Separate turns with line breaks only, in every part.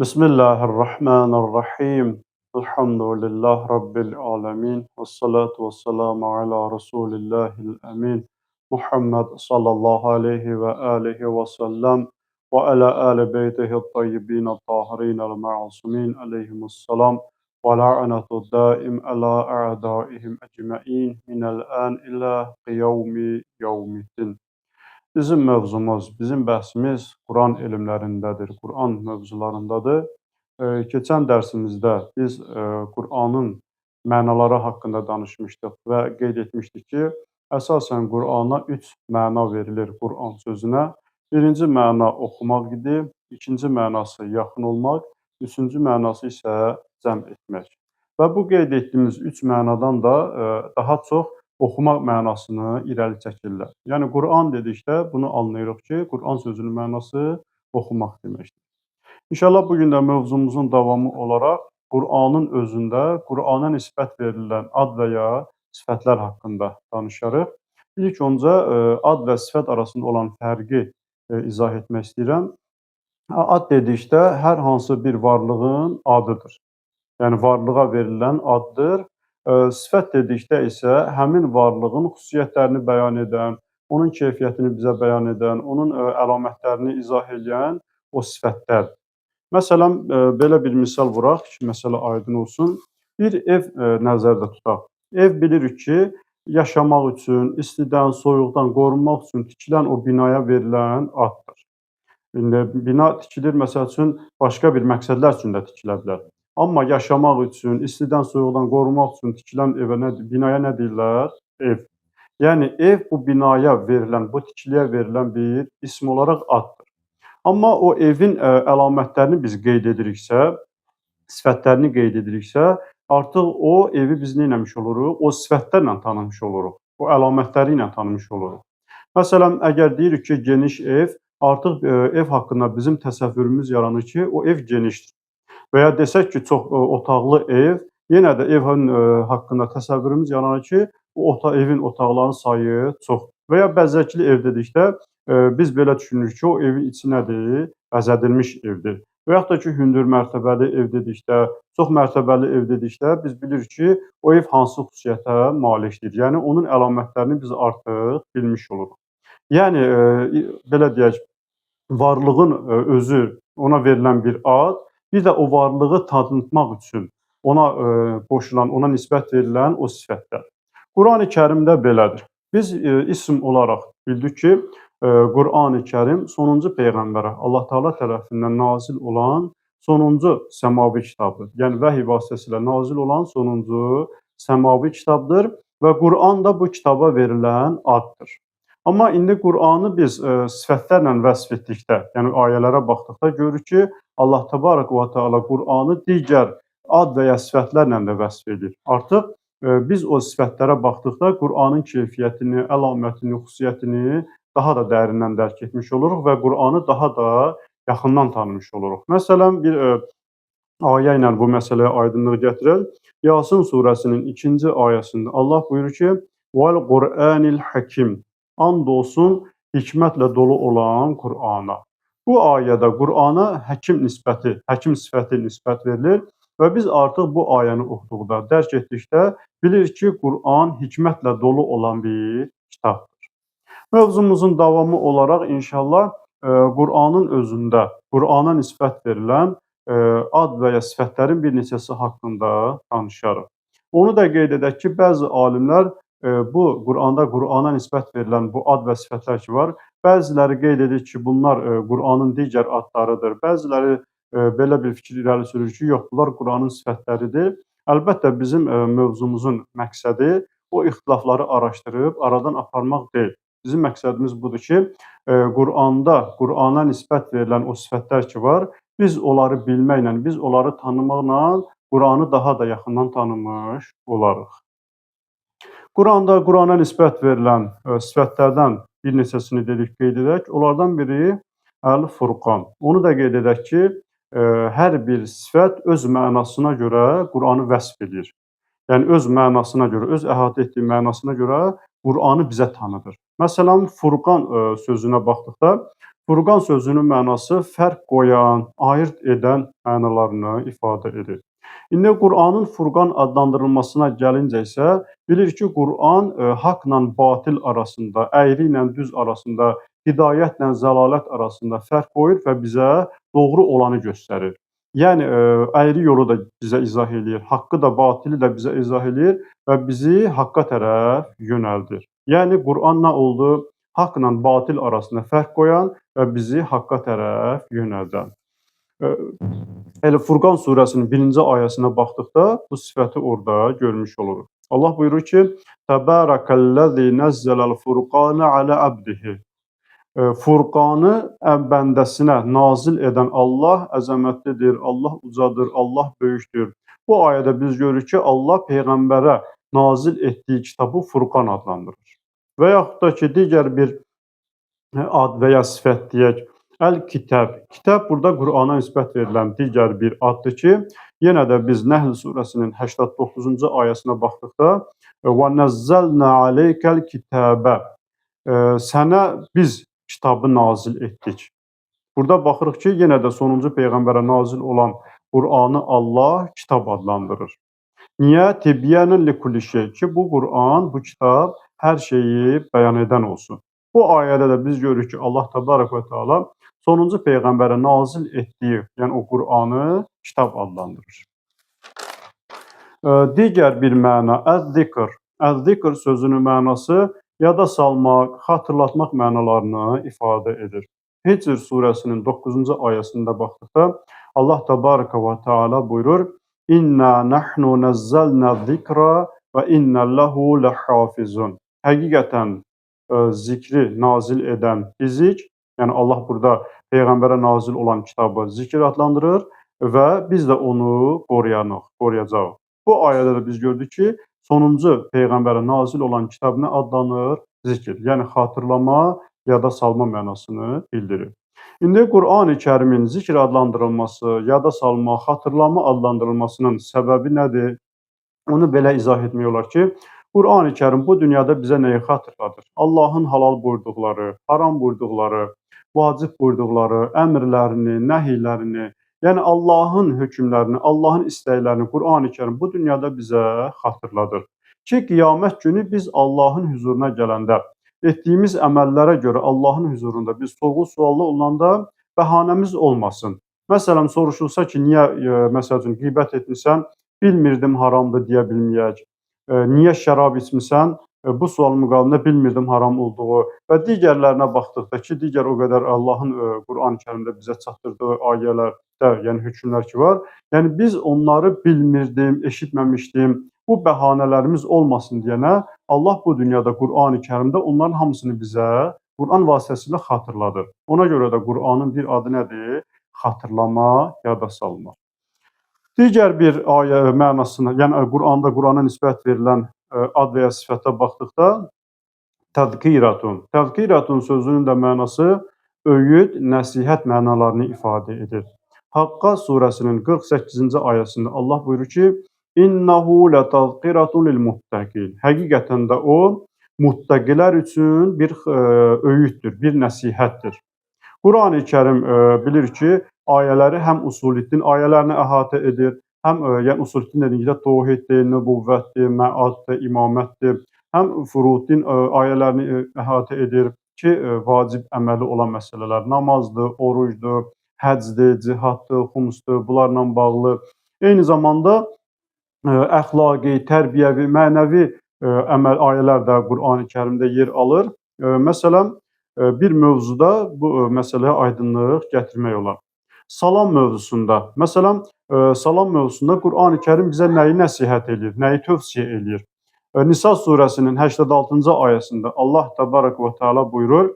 Bismillahirrahmanirrahim. Elhamdülillah Rabbil alemin. Ve salatu ve selamu ala Resulillahil emin. Muhammed sallallahu aleyhi ve aleyhi ve sellem ve ala ali beytihi tayyibin tahirin el ma'asumin aleyhimussalam ve la'anatu daim ala a'daihim ecma'in minel an ila qiyavmi yevmiddin. Bizim mövzumuz, bizim bəhsimiz Quran elmlərindədir, Quran mövzularındadır. Keçən dərsimizdə biz Quranın mənaları haqqında danışmışdıq və qeyd etmişdik ki, əsasən Qurana üç məna verilir Quran sözünə. Birinci məna oxumaq idi, ikinci mənası yaxın olmaq, üçüncü mənası isə cəm etmək. Və bu qeyd etdiyimiz üç mənadan da daha çox oxumaq mənasını irəli çəkirlər. Yəni Quran dedikdə bunu anlayırıq ki, Quran sözünün mənası oxumaq deməkdir. İnşallah bu gün də mövzumuzun davamı olaraq Quranın özündə Qurana nisbət verilən ad və ya sifətlər haqqında danışarıq. İlk öncə ad və sifət arasında olan fərqi izah etmək istəyirəm. Ad dedikdə hər hansı bir varlığın adıdır. Yəni varlığa verilən addır. Sifət dedikdə isə həmin varlığın xüsusiyyətlərini bəyan edən, onun keyfiyyətini bizə bəyan edən, onun əlamətlərini izah edən o sifətlərdir. Məsələn, belə bir misal vuraq ki, məsələ aydın olsun. Bir ev nəzərdə tutaq. Ev bilirik ki, yaşamaq üçün, istidən, soyuqdan qorunmaq üçün tikilən o binaya verilən addır. İndi bina tikilir, məsəl üçün, başqa bir məqsədlər üçün də tikilə bilər. Amma yaşamaq üçün, istidən, soyuqdan qorunmaq üçün tikilən binaya nə deyirlər? Ev. Yəni, ev bu binaya verilən, bu tikiliyə verilən bir ism olaraq addır. Amma o evin əlamətlərini biz qeyd ediriksə, sifətlərini qeyd ediriksə, artıq o evi biz neyləmiş oluruq? O sifətlərlə tanımış oluruq, o əlamətləri ilə tanımış oluruq. Məsələn, əgər deyirik ki, geniş ev, artıq ev haqqında bizim təsəvvürümüz yaranır ki, o ev genişdir. Və ya desək ki, çox otaqlı ev, yenə də ev haqqında təsəvvürümüz yaranır ki, o evin otaqlarının sayı çoxdur. Və ya bəzəkli ev dedikdə biz belə düşünürük ki, o evin içi nədir? Bəzədilmiş evdir. Və yaxud da ki, hündür mərtəbəli ev dedikdə, çox mərtəbəli ev dedikdə biz bilirik ki, o ev hansı xüsusiyyətə malikdir. Yəni, onun əlamətlərini biz artıq bilmiş oluruq. Yəni, belə deyək, varlığın özü, ona verilən bir ad, bir də o varlığı tanıtmaq üçün ona qoşulan, ona nisbət verilən o sifətlər. Qurani Kərimdə belədir. Biz ism olaraq bildik ki, Qurani Kərim sonuncu peyğəmbərə Allah Taala tərəfindən nazil olan sonuncu səmavi kitabdır. Yəni vəhy vasitəsilə nazil olan sonuncu səmavi kitabdır və Quran da bu kitaba verilən addır. Amma indi Qur'anı biz sifətlərlə vəsf etdikdə, yəni ayələrə baxdıqda görürük ki, Allah Təbarək və Teala Qur'anı digər ad və ya sifətlərlə də vəsf edir. Artıq biz o sifətlərə baxdıqda Qur'anın keyfiyyətini, əlamətini, xüsusiyyətini daha da dərindən dərk etmiş oluruq və Qur'anı daha da yaxından tanımış oluruq. Məsələn, bir ayə ilə bu məsələyə aydınlıq gətirək. Yasin surəsinin 2-ci ayəsində Allah buyurur ki, "Vəl-Qur'anil Hakim." And olsun hikmətlə dolu olan Qur'ana. Bu ayədə Qur'ana həkim sifəti nisbət verilir və biz artıq bu ayəni oxuduqda, dərk etdikdə bilirik ki, Qur'an hikmətlə dolu olan bir kitabdır. Mövzumuzun davamı olaraq inşallah Qur'anın özündə, Qur'ana nisbət verilən ad və ya sifətlərin bir neçəsi haqqında danışarıq. Onu da qeyd edək ki, bəzi alimlər bu Qur'ana nisbət verilən bu ad və sifətlər ki var, bəziləri qeyd edir ki, bunlar Qur'anın digər adlarıdır. Bəziləri belə bir fikir irəli sürür ki, yox, bunlar Qur'anın sifətləridir. Əlbəttə bizim mövzumuzun məqsədi o ixtilafları araşdırıb aradan aparmaq deyil. Bizim məqsədimiz budur ki, Qur'ana nisbət verilən o sifətlər ki var, biz onları bilməklə, biz onları tanımaqla Qur'anı daha da yaxından tanımış olarıq. Qur'ana nisbət verilən sifətlərdən bir neçəsini dedik, qeyd edək. Onlardan biri Əl-Furqan. Onu da qeyd edək ki, hər bir sifət öz mənasına görə Qur'anı vəsf edir. Yəni, öz mənasına görə, öz əhatə etdiyi mənasına görə Qur'anı bizə tanıdır. Məsələn, Furqan sözünə baxdıqda, Furqan sözünün mənası fərq qoyan, ayırd edən mənalarını ifadə edir. İndi Qur'anın Furqan adlandırılmasına gəlincə isə bilir ki, Qur'an haqla batil arasında, əyri ilə düz arasında, hidayətlə zəlalət arasında fərq qoyur və bizə doğru olanı göstərir. Yəni əyri yolu da bizə izah eləyir, haqqı da, batili də bizə izah eləyir və bizi haqqa tərəf yönəldir. Yəni Qur'an nə oldu? Haqla batil arasında fərq qoyan və bizi haqqa tərəf yönəldən. Elə Furqan surəsinin 1-ci ayəsinə baxdıqda bu sifəti orada görmüş oluruq. Allah buyurur ki: "Təbərəkəllazi nəzzələl furqanə alə abdihi." Furqanı bəndəsinə nazil edən Allah əzəmətlidir, Allah ucadır, Allah böyükdür. Bu ayədə biz görürük ki, Allah peyğəmbərə nazil etdiyi kitabı Furqan adlandırır. Və yaxud da ki, digər bir ad və ya sifət deyək, Əl-Kitab. Kitab burada Qur'ana nisbət verilən digər bir addır ki, yenə də biz Nəhl surəsinin 89-cu ayəsinə baxdıqda və nəzzəlnə aleykəl kitabə, sənə biz kitabı nazil etdik. Burada baxırıq ki, yenə də sonuncu peyğəmbərə nazil olan Qur'anı Allah kitab adlandırır. Niyə? Tibyənən likulli şey ki, bu Qur'an, bu kitab hər şeyi bəyan edən olsun. Bu ayədə də biz görürük ki, Allah təbarək və təala sonuncu peyğəmbərə nazil etdiyi, yəni o Qur'anı kitab adlandırır. Digər bir məna əz-zikr. Əz-zikr sözünün mənası yada salmaq, xatırlatmaq mənalarını ifadə edir. Hicr surəsinin 9-cu ayəsində baxdıqda Allah təbarək və təala buyurur: "İnna nahnu nazzalna zikra və inna lehu lehafizun." Həqiqətən zikri nazil edən bizik, yəni Allah burada peyğəmbərə nazil olan kitabı zikr adlandırır və biz də onu qoruyacağıq. Bu ayədə də biz gördük ki, sonuncu peyğəmbərə nazil olan kitab nə adlanır? Zikr, yəni xatırlama, yada salma mənasını bildirir. İndi Qur'an-ı Kərimin zikr adlandırılması, yada salma, xatırlama adlandırılmasının səbəbi nədir? Onu belə izah etmək olar ki, Qur'an-ı Kərim bu dünyada bizə nəyi xatırladır? Allahın halal buyurduqları, haram buyurduqları, vacib buyurduqları, əmrlərini, nəhiylərini, yəni Allahın hökmlərini, Allahın istəklərini Qur'an-ı Kərim bu dünyada bizə xatırladır. Ki, qiyamət günü biz Allahın huzuruna gələndə, etdiyimiz əməllərə görə Allahın huzurunda biz sorğu-suallı olanda bəhanəmiz olmasın. Məsələn, soruşulsa ki, niyə, məsəl üçün, qeybət etmisən, bilmirdim haramdır deyə bilməyək. Niyə şərab içmisən? Bu sualın müqabilində bilmirdim haram olduğu və digərlərinə baxdıqda ki, digər o qədər Allahın Qur'an-ı Kərimdə bizə çatdırdığı ayələrdə, yəni hökmlər ki var, yəni biz onları bilmirdim, eşitməmişdim, bu bəhanələrimiz olmasın deyənə Allah bu dünyada Qur'an-ı Kərimdə onların hamısını bizə Qur'an vasitəsilə xatırladır. Ona görə də Qur'anın bir adı nədir? Xatırlama, yada salma. Digər bir ayə mənasına, yəni Qur'anda Qur'ana nisbət verilən ad və ya sifətə baxdıqda təzkiratun. Təzkiratun sözünün də mənası öyüd, nəsihət mənalarını ifadə edir. Haqqa surəsinin 48-ci ayəsində Allah buyurur ki: "İnnehu letazkiratun lilmuttaqin." Həqiqətən də o muttaqilər üçün bir öyüddür, bir nəsihətdir. Qur'an-ı Kərim bilir ki, ayələri həm Usul-i-Din ayələrini əhatə edir, həm yəni Usul-i-Din dedikdə təvhiddir, nübüvvətdir, məaddir, imamətdir, həm Furud-Din ayələrini əhatə edir ki, vacib əməli olan məsələlər namazdır, orucdur, həcdir, cihaddır, xumsdur, bunlarla bağlı. Eyni zamanda əxlaqi, tərbiyəvi, mənəvi ayələr də Qur'an-ı Kərimdə yer alır. Məsələn, bir mövzuda bu məsələyə aydınlıq gətirmək olar. Salam mövzusunda, məsələn, salam mövzusunda Qur'an-ı Kərim bizə nəyi nəsihət edir, nəyi tövsiyə edir? Nisa surəsinin 86-cı ayəsində Allah təbarək və təala buyurur: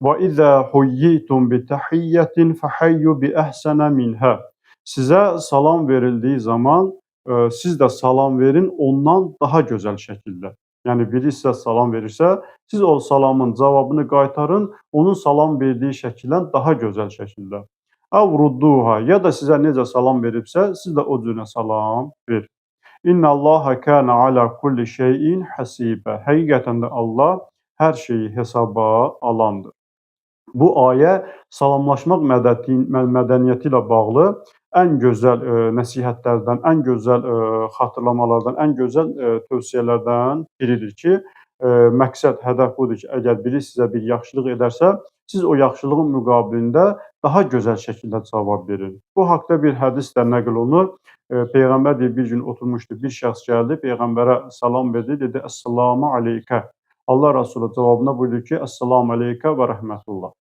"Və izə huyyitum bi tahiyyatin fahayyu bi ahsana minha." Sizə salam verildiyi zaman siz də salam verin ondan daha gözəl şəkildə. Yəni biri sizə salam verirsə, siz o salamın cavabını qaytarın, onun salam verdiyi şəkildən daha gözəl şəkildə. Əv rudduha, ya da sizə necə salam veribsə, siz də o cürə salam verin. İnnallaha kana ala kulli şeyin hasibə. Həqiqətən də Allah hər şeyi hesaba alandır. Bu ayə salamlaşmaq mədəniyyəti ilə bağlı ən gözəl nəsihətlərdən, ən gözəl xatırlamalardan, ən gözəl tövsiyələrdən biridir ki, məqsəd, hədəf budur ki, əgər biri sizə bir yaxşılıq edərsə, siz o yaxşılığın müqabilində daha gözəl şəkildə cavab verin. Bu haqda bir hədis də nəql olunur. Peyğəmbər deyir, bir gün oturmuşdu, bir şəxs gəldi, Peyğəmbərə salam verdi, dedi, "Əssalamu aleykə." Allah Rəsulü cavabında buyurdu ki, "Əssalamu aleykə və rəhmətullah."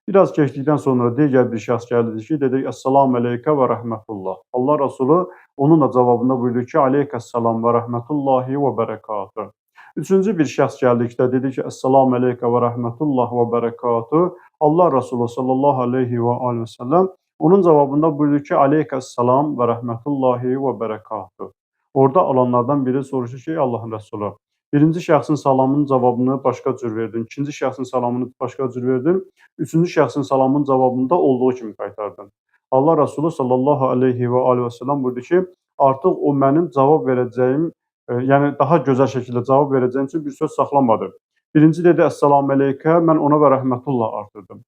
Biraz keçdikdən sonra digər bir şəxs gəldi ki, dedi, "Əssalamu aleykə və rəhmətullah." Allah Rəsulü onun da cavabında buyurdu ki, "Aleykəssalam və rəhmətullahi və bərəkatuh." Üçüncü bir şəxs gəldikdə dedi ki, "Əssalamu aleykə və rəhmətullah və bərəkatuh." Allah Rəsulü sallallahu aleyhi və aleyhi və səlləm onun cavabında buyurdu ki, "Aleykəssalam və rəhmətullahi və bərəkatuh." Orada alanlardan biri soruşdu ki, "Ey Allahın Rəsulü, birinci şəxsin salamının cavabını başqa cür verdin, ikinci şəxsin salamını başqa cür verdin, üçüncü şəxsin salamının cavabını da olduğu kimi qaytardın." Allah Rəsulü sallallahu aleyhi və aleyhi və səlləm buyurdu ki, artıq o mənim cavab verəcəyim, yəni daha gözəl şəkildə cavab verəcəyim üçün bir söz saxlamadı. Birinci dedi, "Əssalamu aleykə", mən ona və rəhmətullah artırdım.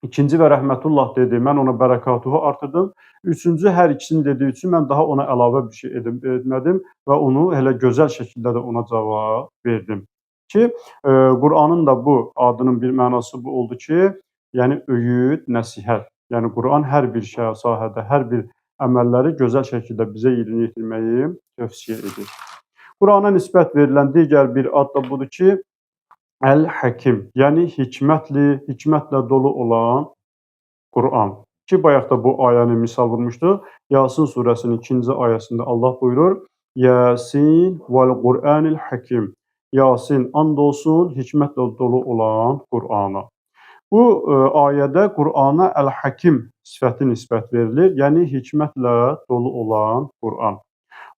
İkinci və rəhmətullah dedi, mən ona bərəkatuhu artırdım. Üçüncü hər ikisini dediyi üçün mən daha ona əlavə bir şey etmədim və onu elə gözəl şəkildə də ona cavab verdim. Ki, Qur'anın da bu adının bir mənası bu oldu ki, yəni öyüd, nəsihət. Yəni Qur'an hər bir sahədə, hər bir əməlləri gözəl şəkildə bizə yerinə yetirməyi tövsiyə edir. Qur'ana nisbət verilən digər bir ad da budur ki, Əl-Həkim, yəni hikmətlə dolu olan Qur'an. Ki, bayaq da bu ayəni misal vurmuşduq. Yasin surəsinin 2-ci ayəsində Allah buyurur, Yasin vəl-Qur'anil Həkim. Yasin, and olsun hikmətlə dolu olan Qur'ana. Bu ayədə Qur'ana Əl-Həkim sifəti nisbət verilir, yəni hikmətlə dolu olan Qur'an.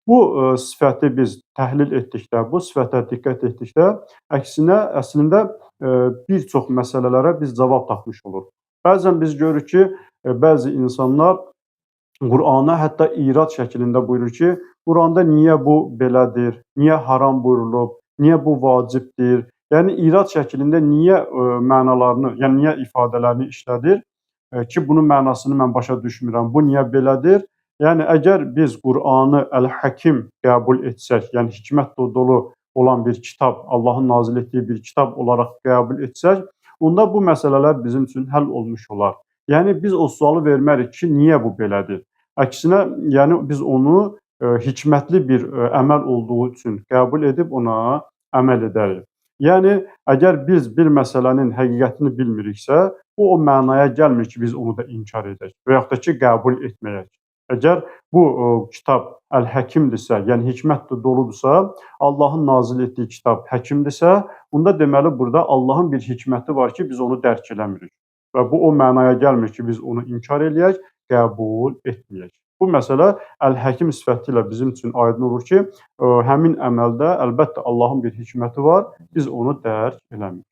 Bu sifəti biz təhlil etdikdə, bu sifətə diqqət etdikdə, əslində bir çox məsələlərə biz cavab tapmış oluruq. Bəzən biz görürük ki, bəzi insanlar Qur'ana hətta irad şəklində buyurur ki, Qur'anda niyə bu belədir, niyə haram buyurulub, niyə bu vacibdir? Yəni irad şəklində niyə mənalarını, yəni niyə ifadələrini işlədir ki, bunun mənasını mən başa düşmürəm, bu niyə belədir? Yəni əgər biz Qur'anı Əl-Həkim qəbul etsək, yəni hikmətlə dolu olan bir kitab, Allahın nazil etdiyi bir kitab olaraq qəbul etsək, onda bu məsələlər bizim üçün həll olmuş olar. Yəni biz o sualı vermərik ki, niyə bu belədir? Əksinə, yəni biz onu hikmətli bir əməl olduğu üçün qəbul edib ona əməl edərik. Yəni əgər biz bir məsələnin həqiqətini bilmiriksə, bu o mənaya gəlmir ki, biz onu da inkar edək və yaxud da ki, qəbul etməyək. Əgər bu kitab Əl-Həkimdirsə, yəni hikmətlə doludursa, Allahın nazil etdiyi kitab həkimdirsə, onda deməli burada Allahın bir hikməti var ki, biz onu dərk eləmirik. Və bu o mənaya gəlmir ki, biz onu inkar eləyək, qəbul etməyək. Bu məsələ Əl-Həkim sifəti ilə bizim üçün aydın olur ki, həmin əməldə əlbəttə Allahın bir hikməti var, biz onu dərk eləmirik.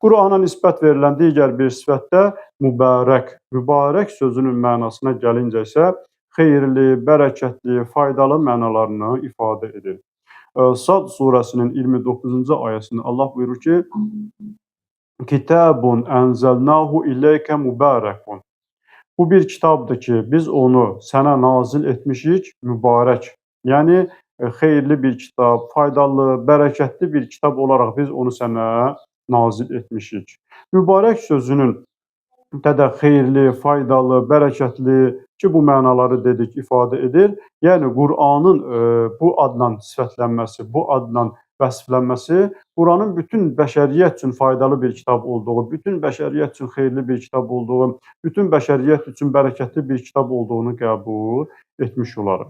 Qur'ana nisbət verilən digər bir sifət də mübarək. Mübarək sözünün mənasına gəlincə isə xeyirli, bərəkətli, faydalı mənalarını ifadə edir. Sad surəsinin 29-cu ayəsində Allah buyurur ki, Kitabun ənzəlnahu iləykə mübarəkun. Bu bir kitabdır ki, biz onu sənə nazil etmişik, mübarək. Yəni, xeyirli bir kitab, faydalı, bərəkətli bir kitab olaraq biz onu sənə nazil etmişik. Mübarək sözünün də xeyirli, faydalı, bərəkətli ki, bu mənaları dedik, ifadə edir. Yəni, Qur'anın bu adla sifətlənməsi, bu adla vəsflənməsi Quranın bütün bəşəriyyət üçün faydalı bir kitab olduğu, bütün bəşəriyyət üçün xeyirli bir kitab olduğu, bütün bəşəriyyət üçün bərəkətli bir kitab olduğunu qəbul etmiş olarıq.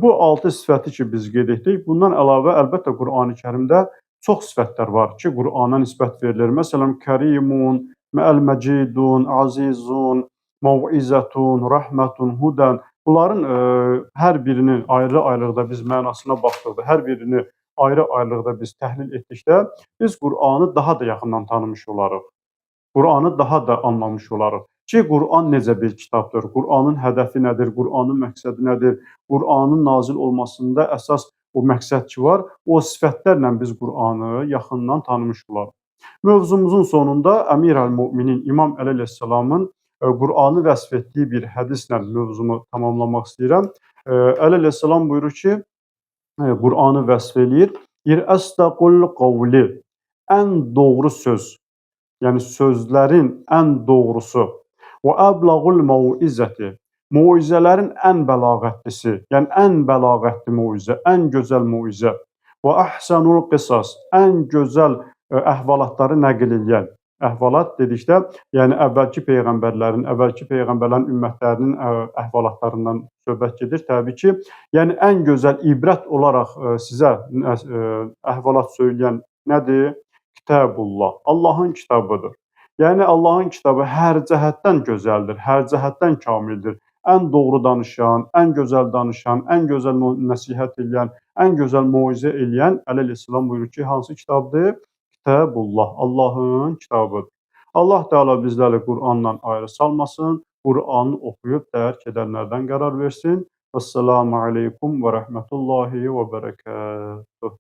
Bu 6 sifəti ki, biz qeyd etdik. Bundan əlavə, əlbəttə, Qur'an-ı-Kərimdə çox sifətlər var ki, Qur'ana nisbət verilir. Məsələn, Kərimun, Məl-Məcidun, Azizun, Mav'izətun, Rəhmətun, Hudən. Bunların hər birini ayrı-ayrılıqda biz mənasına baxdıqda, hər birini ayrı-ayrılıqda biz təhlil etdikdə, biz Qur'anı daha da yaxından tanımış olarıq. Qur'anı daha da anlamış olarıq ki, Qur'an necə bir kitabdır, Qur'anın hədəfi nədir, Qur'anın məqsədi nədir, Qur'anın nazil olmasında əsas o məqsəd ki var, o sifətlərlə biz Qur'anı yaxından tanımış olarıq. Mövzumuzun sonunda Əmir-əl-Möminin İmam Əli əleyhissalamın Qur'anı vəsf etdiyi bir hədislə mövzumu tamamlamaq istəyirəm. Əli əleyhissalam buyurur ki, Qur'anı vəsf eləyir. "Əsdaqul qavli" ən doğru söz, yəni sözlərin ən doğrusu. "Və əblağul mauizəti" moizələrin ən bəlağətlisi, yəni ən bəlağətli moizə, ən gözəl moizə. "Və əhsənul qisas" ən gözəl əhvalatları nəql edən. Əhvalat dedikdə, yəni əvvəlki peyğəmbərlərin ümmətlərinin əhvalatlarından söhbət gedir. Təbii ki, yəni ən gözəl ibrət olaraq sizə əhvalat söyləyən nədir? Kitabullah, Allahın kitabıdır. Yəni Allahın kitabı hər cəhətdən gözəldir, hər cəhətdən kamildir. Ən doğru danışan, ən gözəl danışan, ən gözəl nəsihət eləyən, ən gözəl moizə eləyən Əli əleyhissalam buyurur ki, hansı kitabdır? Kitabullah, Allahın kitabıdır. Allah Teala bizləri Qur'andan ayrı salmasın, Qur'anı oxuyub dərk edənlərdən qərar versin. Vəssalamu aleykum və rəhmətullahi və bərəkətuh.